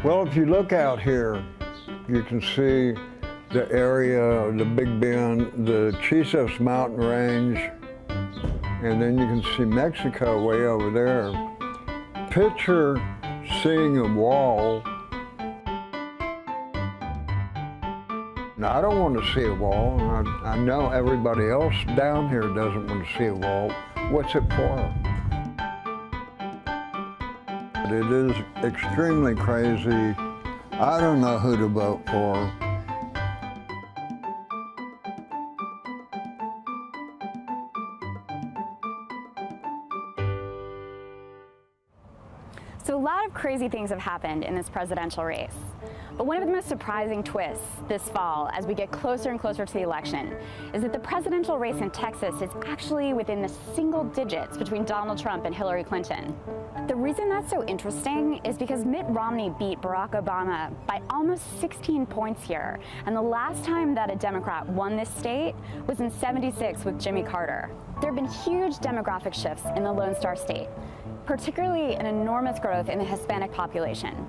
Well, if you look out here, you can see the area, the Big Bend, the Chisos mountain range, and then you can see Mexico way over there. Picture seeing a wall. Now, I don't want to see a wall. I know everybody else down here doesn't want to see a wall. What's it for? It is extremely crazy. I don't know who to vote for. So a lot of crazy things have happened in this presidential race. But one of the most surprising twists this fall, as we get closer and closer to the election, is that the presidential race in Texas is actually within the single digits between Donald Trump and Hillary Clinton. The reason that's so interesting is because Mitt Romney beat Barack Obama by almost 16 points here. And the last time that a Democrat won this state was in '76 with Jimmy Carter. There have been huge demographic shifts in the Lone Star State, particularly an enormous growth in the Hispanic population.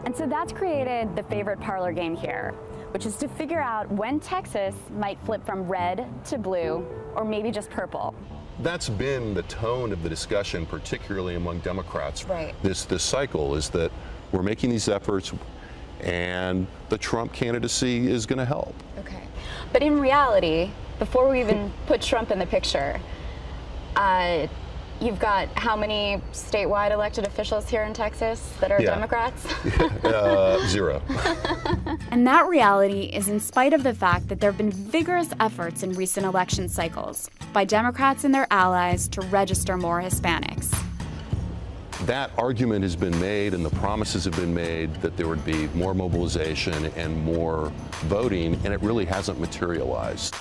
And so that's created the favorite parlor game here, which is to figure out when Texas might flip from red to blue, or maybe just purple. That's been the tone of the discussion, particularly among Democrats. Right. This cycle is that we're making these efforts and the Trump candidacy is going to help. Okay. But in reality, before we even put Trump in the picture, you've got how many statewide elected officials here in Texas that are Democrats? 0. And that reality is in spite of the fact that there have been vigorous efforts in recent election cycles by Democrats and their allies to register more Hispanics. That argument has been made and the promises have been made that there would be more mobilization and more voting, and it really hasn't materialized.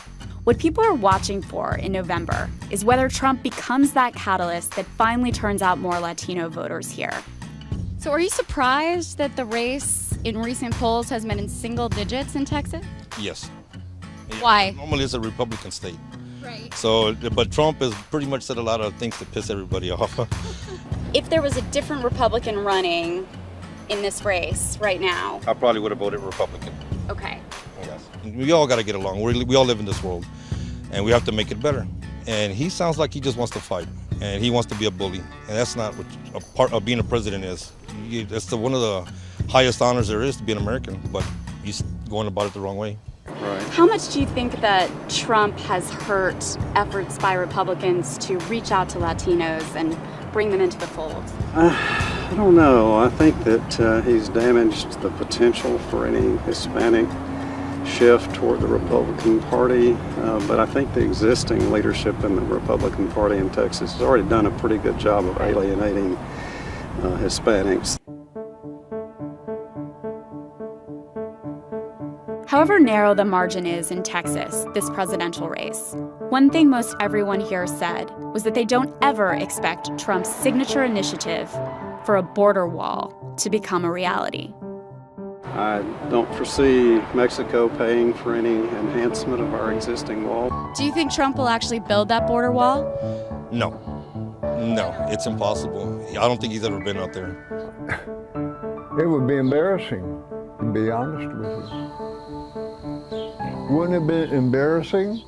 What people are watching for in November is whether Trump becomes that catalyst that finally turns out more Latino voters here. So are you surprised that the race in recent polls has been in single digits in Texas? Yes. Why? Normally it's a Republican state. Right. So, but Trump has pretty much said a lot of things to piss everybody off. If there was a different Republican running in this race right now. I probably would have voted Republican. Okay. Yes. We all got to get along. We all live in this world, and we have to make it better. And he sounds like he just wants to fight, and he wants to be a bully, and that's not what a part of being a president is. That's one of the highest honors there is to be an American, but he's going about it the wrong way. Right. How much do you think that Trump has hurt efforts by Republicans to reach out to Latinos and bring them into the fold? I don't know. I think that he's damaged the potential for any Hispanic shift toward the Republican Party, but I think the existing leadership in the Republican Party in Texas has already done a pretty good job of alienating Hispanics. However narrow the margin is in Texas this presidential race, one thing most everyone here said was that they don't ever expect Trump's signature initiative for a border wall to become a reality. I don't foresee Mexico paying for any enhancement of our existing wall. Do you think Trump will actually build that border wall? No, it's impossible. I don't think he's ever been out there. It would be embarrassing, to be honest with you. Wouldn't it be embarrassing?